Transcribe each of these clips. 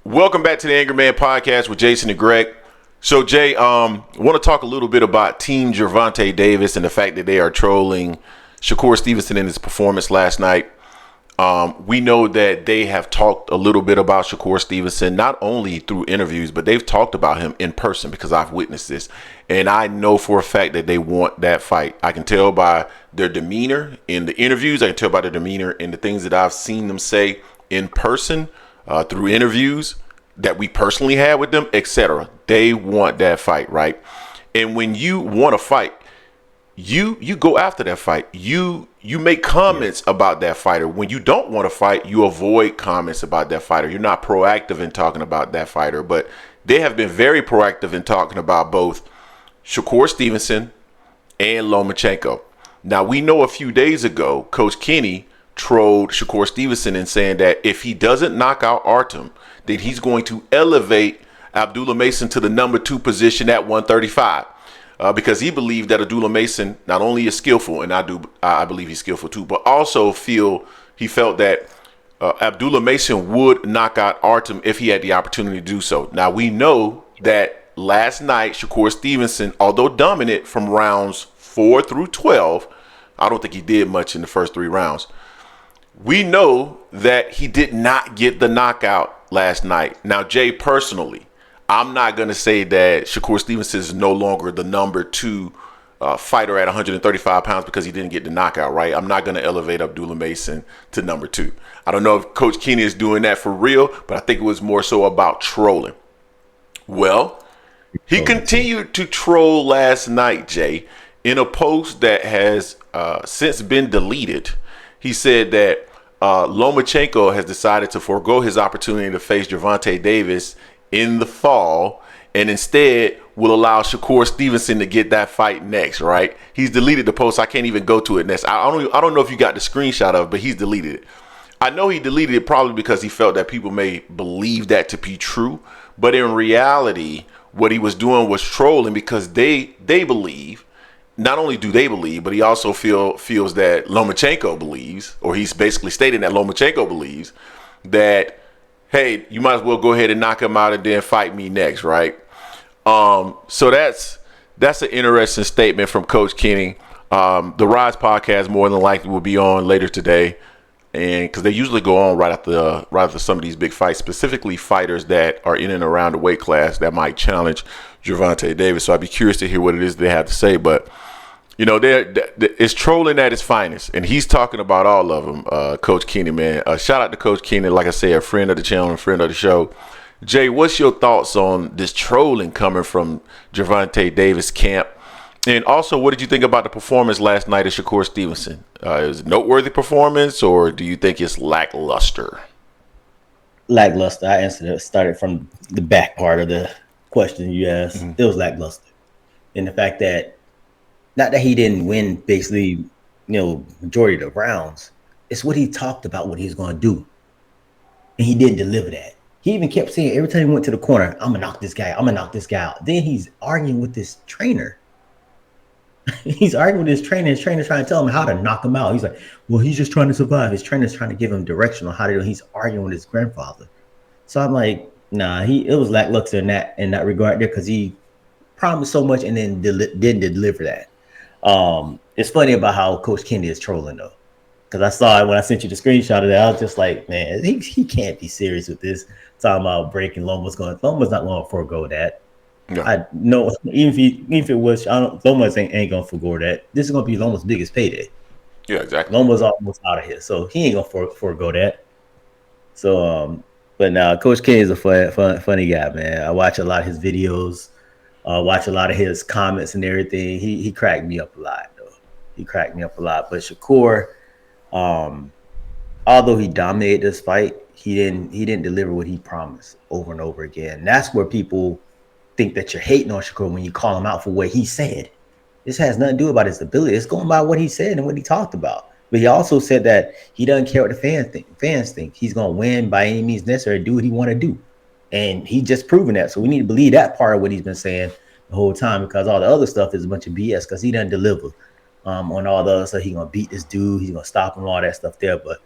Welcome back to the Angry Man Podcast with Jason and Greg. So, Jay, want to talk a little bit about Team Gervonta Davis and the fact that they are trolling Shakur Stevenson in his performance last night. We know that they have talked a little bit about Shakur Stevenson, not only through interviews, but they've talked about him in person because I've witnessed this. And I know for a fact that they want that fight. I can tell by their demeanor in the interviews. I can tell by their demeanor in the things that I've seen them say in person. Through interviews that we personally had with them, etc. They want that fight, right? And when you want to fight, you go after that fight. You make comments about that fighter. When you don't want to fight, you avoid comments about that fighter. You're not proactive in talking about that fighter. But they have been very proactive in talking about both Shakur Stevenson and Lomachenko. Now, we know a few days ago, Coach Kenny trolled Shakur Stevenson in saying that if he doesn't knock out Artem, that he's going to elevate Abdullah Mason to the number 2 position at 135, because he believed that Abdullah Mason not only is skillful, and I believe he's skillful too, but also he felt that Abdullah Mason would knock out Artem if he had the opportunity to do so. Now, we know that last night Shakur Stevenson, although dominant from rounds 4 through 12, I don't think he did much in the first 3 rounds. We know that he did not get the knockout last night. Now, Jay, personally, I'm not going to say that Shakur Stevenson is no longer the number 2 fighter at 135 pounds because he didn't get the knockout, right? I'm not going to elevate Abdullah Mason to number 2. I don't know if Coach Kenny is doing that for real, but I think it was more so about trolling. Well, he continued to troll last night, Jay, in a post that has since been deleted. He said that Lomachenko has decided to forego his opportunity to face Gervonta Davis in the fall and instead will allow Shakur Stevenson to get that fight next, right? He's deleted the post. I can't even go to it next. I don't know if you got the screenshot of it, but he's deleted it. I know he deleted it probably because he felt that people may believe that to be true. But in reality, what he was doing was trolling because they believe. Not only do they believe, but he also feels that Lomachenko believes, or he's basically stating that Lomachenko believes that, hey, you might as well go ahead and knock him out and then fight me next, right? So that's an interesting statement from Coach Kenny. The Rise podcast more than likely will be on later today, and because they usually go on right after some of these big fights, specifically fighters that are in and around the weight class that might challenge Gervonta Davis. So I'd be curious to hear what it is they have to say, but. You know, it's trolling at its finest, and he's talking about all of them. Coach Kenny, man. Shout out to Coach Kenny, like I said, a friend of the channel and friend of the show. Jay, what's your thoughts on this trolling coming from Gervonta Davis camp? And also, what did you think about the performance last night of Shakur Stevenson? Is it a noteworthy performance, or do you think it's lackluster? Lackluster. I started from the back part of the question you asked. Mm-hmm. It was lackluster. And the fact that not that he didn't win basically, majority of the rounds. It's what he talked about what he's going to do. And he didn't deliver that. He even kept saying every time he went to the corner, I'm going to knock this guy. I'm going to knock this guy out. Then he's arguing with this trainer. He's arguing with his trainer. His trainer's trying to tell him how to knock him out. He's like, well, he's just trying to survive. His trainer's trying to give him direction on how to do it. He's arguing with his grandfather. So I'm like, nah, it was lackluster in that regard there because he promised so much and then didn't deliver that. It's funny about how Coach Kenny is trolling though, because I saw it when I sent you the screenshot of that. I was just like, man, he can't be serious with this. Talking about breaking Loma's not going to forego that. No. I know even if it was, Loma's ain't going to forego that. This is going to be Loma's biggest payday. Yeah, exactly. Loma's almost out of here, so he ain't going to forego that. So, but now Coach Kenny is a funny guy, man. I watch a lot of his videos. Watch a lot of his comments and everything. He cracked me up a lot, though. He cracked me up a lot. But Shakur, although he dominated this fight, he didn't deliver what he promised over and over again. And that's where people think that you're hating on Shakur when you call him out for what he said. This has nothing to do about his ability. It's going by what he said and what he talked about. But he also said that he doesn't care what the fans think. He's going to win by any means necessary, do what he want to do. And he just proven that. So we need to believe that part of what he's been saying the whole time, because all the other stuff is a bunch of BS because he doesn't deliver on all the other stuff. He's going to beat this dude. He's going to stop him, all that stuff there. But,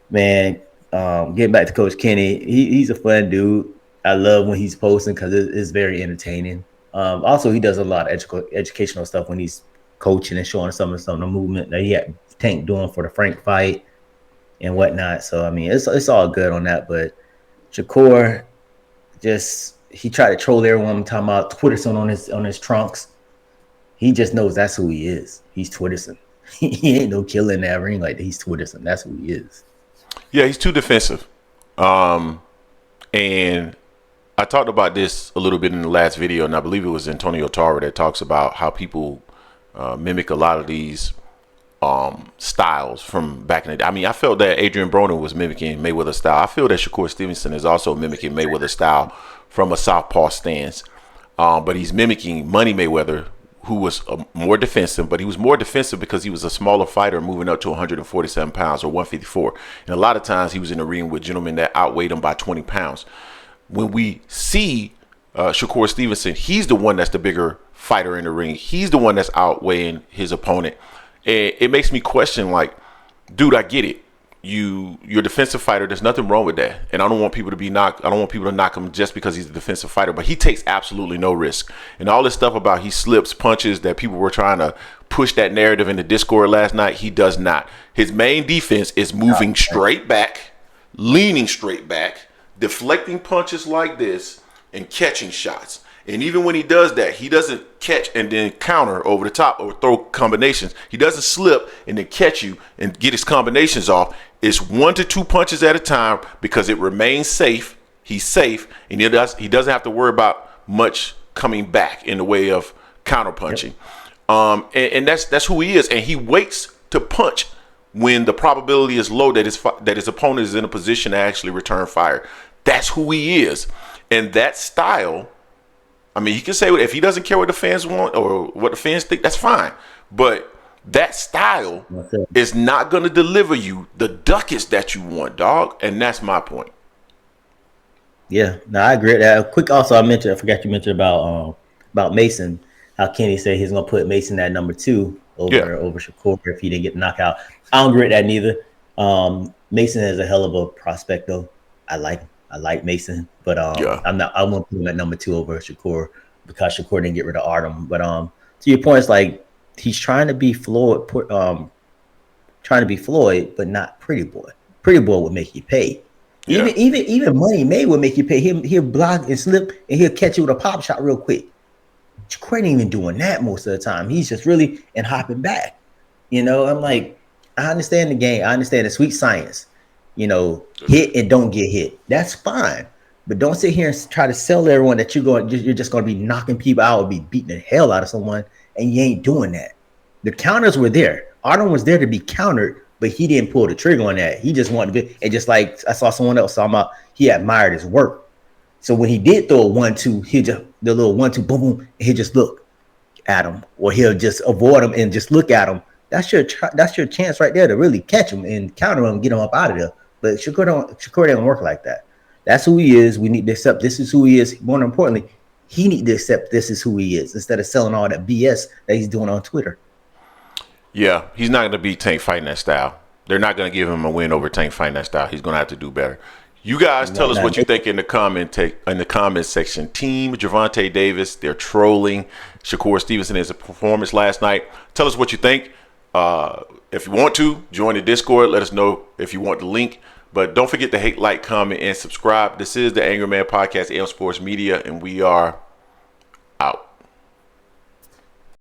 man, Getting back to Coach Kenny, he's a fun dude. I love when he's posting because it's very entertaining. Also, he does a lot of educational stuff when he's coaching and showing some of the movement that he had Tank doing for the Frank fight and whatnot. So I mean, it's all good on that. But Shakur, he tried to troll everyone talking about Twitterson on his trunks. He just knows that's who he is. He's Twitterson. He ain't no killer in that ring like that. He's Twitterson. That's who he is. Yeah, he's too defensive. And I talked about this a little bit in the last video, and I believe it was Antonio Tarver that talks about how people mimic a lot of these styles from back in the day. I mean, I felt that Adrian Broner was mimicking Mayweather's style. I feel that Shakur Stevenson is also mimicking Mayweather's style from a southpaw stance. But he's mimicking Money Mayweather, who was more defensive, but he was more defensive because he was a smaller fighter moving up to 147 pounds or 154. And a lot of times he was in the ring with gentlemen that outweighed him by 20 pounds. When we see Shakur Stevenson, he's the one that's the bigger fighter in the ring. He's the one that's outweighing his opponent. And it makes me question, like, dude, I get it. You're a defensive fighter. There's nothing wrong with that. And I don't want people to knock him just because he's a defensive fighter. But he takes absolutely no risk. And all this stuff about he slips punches that people were trying to push that narrative in the Discord last night, he does not. His main defense is moving straight back, leaning straight back, deflecting punches like this, and catching shots. And even when he does that, he doesn't catch and then counter over the top or throw combinations. He doesn't slip and then catch you and get his combinations off. It's 1 to 2 punches at a time because it remains safe. He's safe, and he doesn't have to worry about much coming back in the way of counter punching. Yep. And that's who he is. And he waits to punch when the probability is low that his opponent is in a position to actually return fire. That's who he is. And that style, I mean, he can say if he doesn't care what the fans want or what the fans think, that's fine. But that style is not going to deliver you the ducats that you want, dog. And that's my point. Yeah, no, I agree with that. Quick, also, I forgot you mentioned about Mason. How Kenny said he's going to put Mason at number 2 over Shakur if he didn't get knocked out. I don't agree with that neither. Mason is a hell of a prospect, though. I like Mason, but I won't put him at number 2 over Shakur because Shakur didn't get rid of Artem. But to your point, it's like he's trying to be Floyd, but not Pretty Boy. Pretty Boy would make you pay. Yeah. Even Money May will make you pay. He'll block and slip, and he'll catch you with a pop shot real quick. Shakur ain't even doing that most of the time. He's just really and hopping back. You know, I'm like, I understand the game. I understand the sweet science. You know, hit and don't get hit. That's fine. But don't sit here and try to sell everyone that you're just going to be knocking people out or be beating the hell out of someone, and you ain't doing that. The counters were there. Artem was there to be countered, but he didn't pull the trigger on that. He just wanted to, and just like I saw someone else talking about, he admired his work. So when he did throw a 1-2, he'll just the little 1-2, boom, boom, and he'll just look at him, or he'll just avoid him and just look at him. That's your chance right there to really catch him and counter him and get him up out of there. But Shakur doesn't work like that. That's who he is. We need to accept this is who he is. More importantly, he needs to accept this is who he is instead of selling all that BS that he's doing on Twitter. Yeah, he's not going to beat Tank fighting that style. They're not going to give him a win over Tank fighting that style. He's going to have to do better. You guys tell us what you think in the comment section. Team Gervonta Davis, they're trolling Shakur Stevenson in his performance last night. Tell us what you think. If you want to, join the Discord. Let us know if you want the link. But don't forget to hate, like, comment, and subscribe. This is the Angry Man Podcast, AM Sports Media, and we are